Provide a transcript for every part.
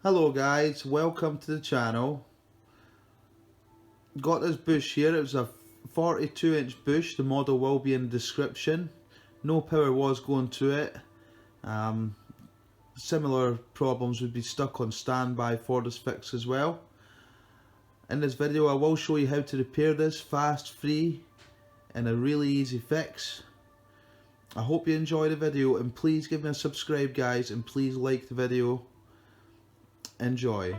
Hello guys, welcome to the channel. Got this bush here. It was a 42-inch bush. The model will be in the description. No power was going to it. Similar problems would be stuck on standby for this fix as well. In this video I will show you how to repair this fast, free and a really easy fix. I hope you enjoy the video, and please give me a subscribe guys, and please like the video. Enjoy.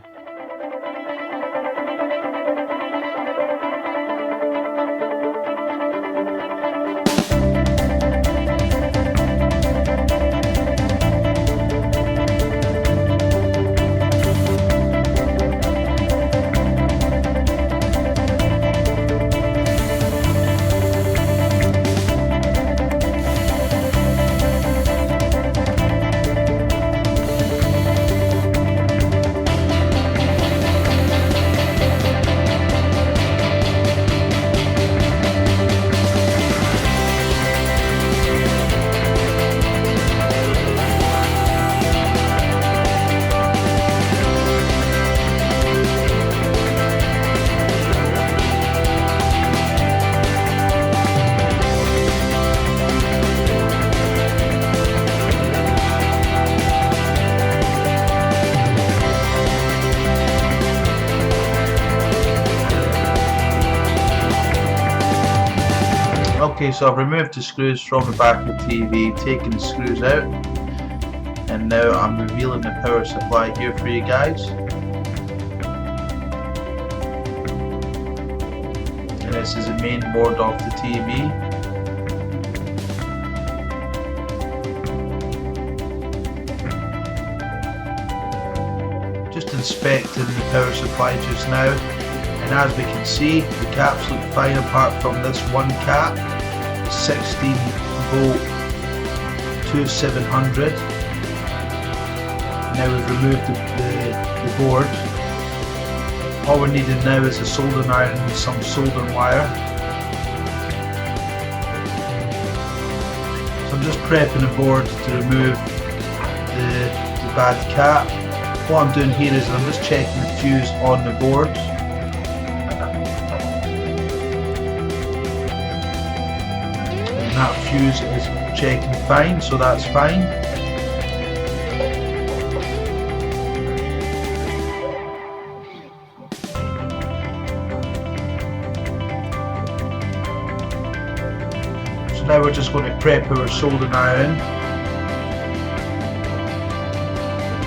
Okay, so I've removed the screws from the back of the TV, taken the screws out, and now I'm revealing the power supply here for you guys. And this is the main board of the TV. Just inspecting the power supply just now, and as we can see, the caps look fine apart from this one cap. 16 volt 2700. Now we've removed the board. All we're needing now is a soldering iron and some soldering wire. So I'm just prepping the board to remove the bad cap. What I'm doing here is I'm just checking the fuse on the board. That fuse is checking fine, so that's fine. So now we're just going to prep our soldering iron.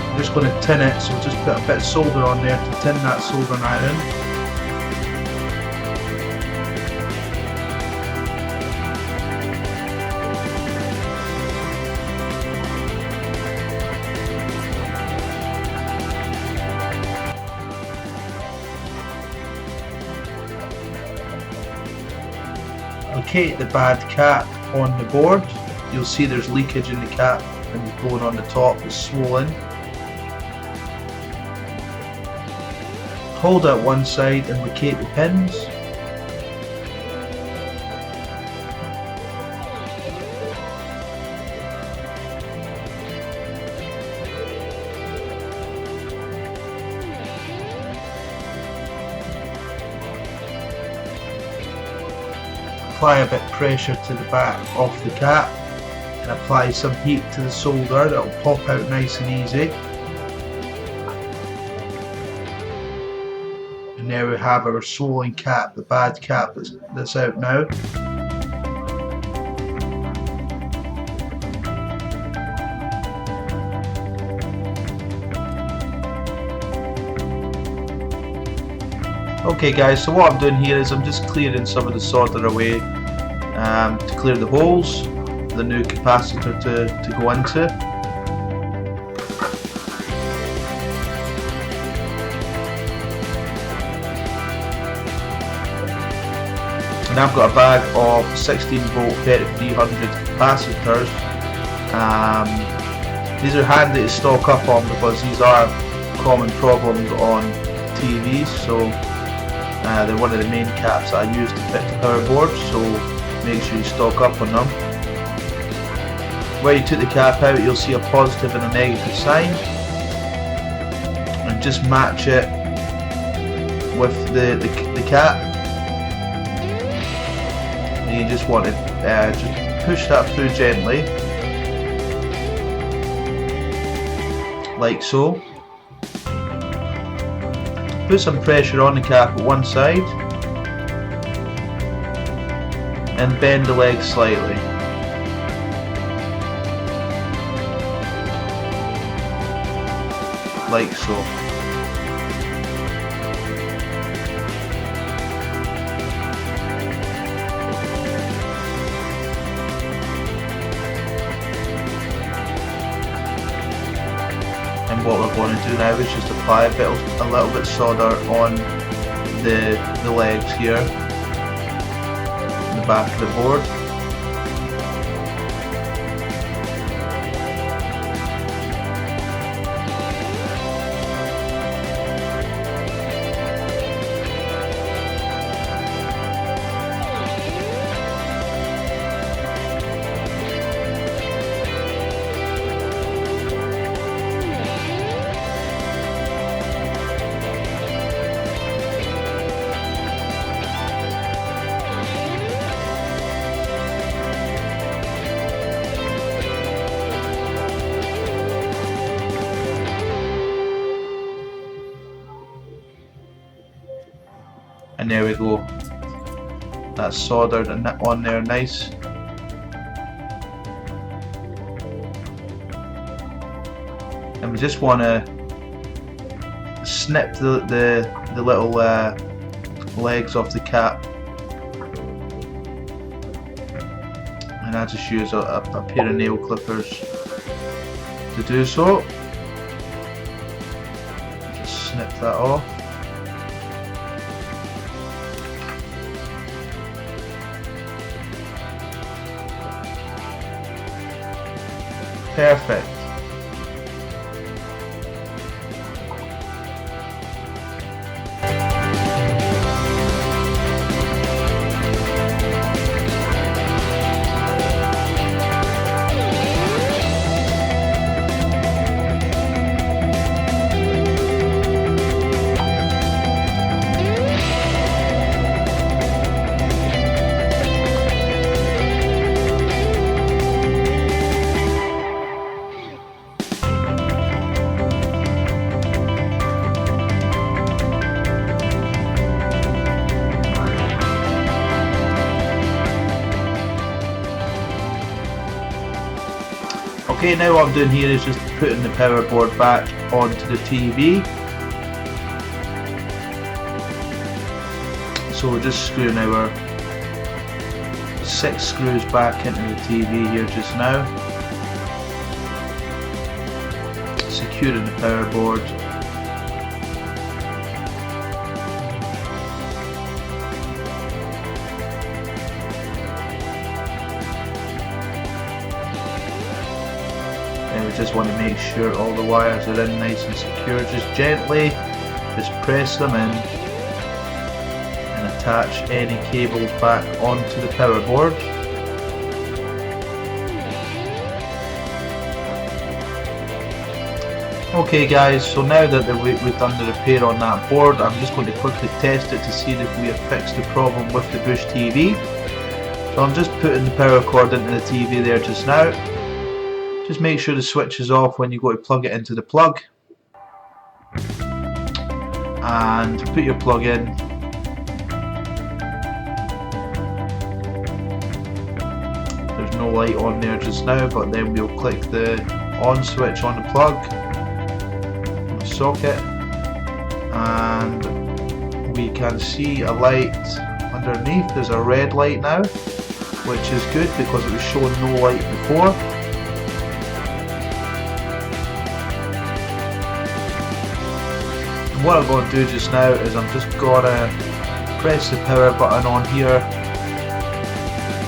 I'm just going to tin it, so we'll just put a bit of solder on there to tin that soldering iron. Locate the bad cap on the board. You'll see there's leakage in the cap, and the bone on the top is swollen. Hold out one side and locate the pins. Apply a bit of pressure to the back of the cap and apply some heat to the solder. That will pop out nice and easy. And there we have our swollen cap, the bad cap that's out now. Okay guys, so what I'm doing here is I'm just clearing some of the solder away to clear the holes for the new capacitor to go into. And I've got a bag of 16 volt 3300 capacitors. These are handy to stock up on because these are common problems on TVs, so they're one of the main caps that I use to fit the power board, so make sure you stock up on them. Where you took the cap out, you'll see a positive and a negative sign, and and just match it with the cap, and you just want to just push that through gently, like so. Put some pressure on the cap at one side and bend the leg slightly. Like so. And what we're going to do now is just apply a little bit solder on the legs here, the back of the board. And there we go, that's soldered on there nice. And we just want to snip the little legs off the cap, and I just use a pair of nail clippers to do so. Just snip that off. Perfect. Okay, now what I'm doing here is just putting the power board back onto the TV. So we're just screwing our 6 screws back into the TV here just now, securing the power board. And we just want to make sure all the wires are in nice and secure. Just gently, just press them in and attach any cables back onto the power board. Okay guys, so now that we've done the repair on that board, I'm just going to quickly test it to see if we have fixed the problem with the Bush TV. So I'm just putting the power cord into the TV there just now. Just make sure the switch is off when you go to plug it into the plug, and put your plug in. There's no light on there just now, but then we'll click the on switch on the plug, on the socket, and we can see a light underneath. There's a red light now, which is good because it was showing no light before. What I'm going to do just now is I'm just going to press the power button on here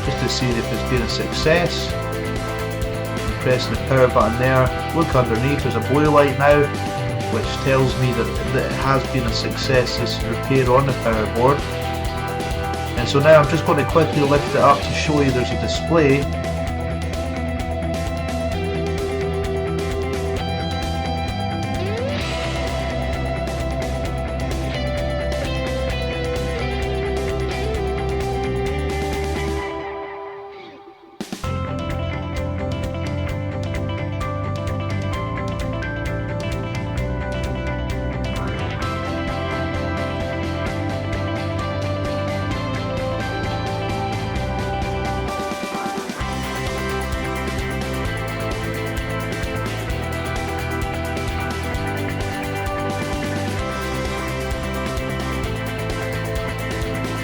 just to see if it's been a success. I'm pressing the power button there. Look underneath, there's a blue light now, which tells me that it has been a success, this repair on the power board. And so now I'm just going to quickly lift it up to show you there's a display.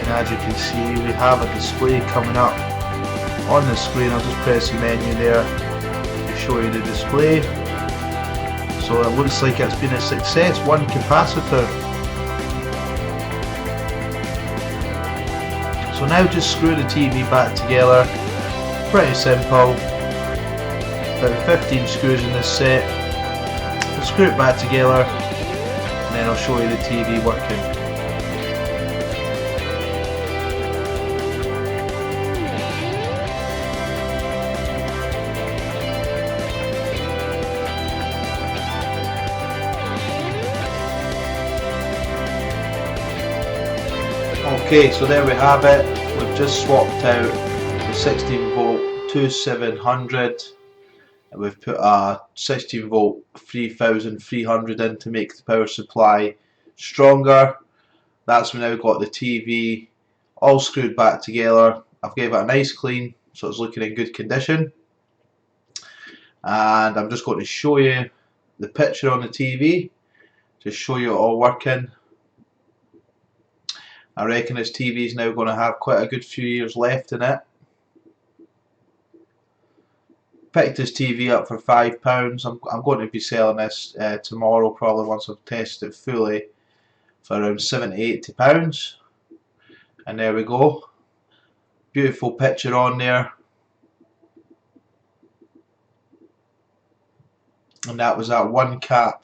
And as you can see, we have a display coming up on the screen. I'll just press the menu there to show you the display. So it looks like it's been a success. One capacitor. So now just screw the TV back together. Pretty simple. About 15 screws in this set. We'll screw it back together and then I'll show you the TV working. Okay, so there we have it. We've just swapped out the 16 volt 2700 and we've put a 16 volt 3300 in to make the power supply stronger. That's now got the TV all screwed back together. I've gave it a nice clean so it's looking in good condition, and I'm just going to show you the picture on the TV to show you it all working. I reckon this TV is now going to have quite a good few years left in it. Picked this TV up for £5. I'm going to be selling this tomorrow, probably once I've tested it fully, for around £70 to £80. And there we go. Beautiful picture on there. And that was that one cap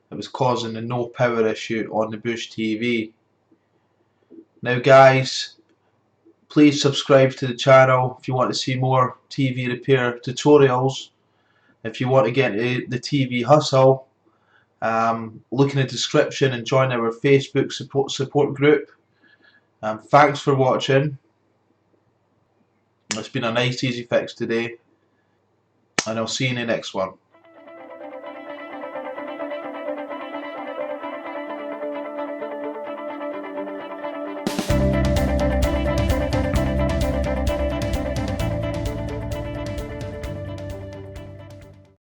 that was causing the no power issue on the Bush TV. Now guys, please subscribe to the channel if you want to see more TV repair tutorials. If you want to get into the TV hustle, look in the description and join our Facebook support group. Thanks for watching. It's been a nice easy fix today, and I'll see you in the next one.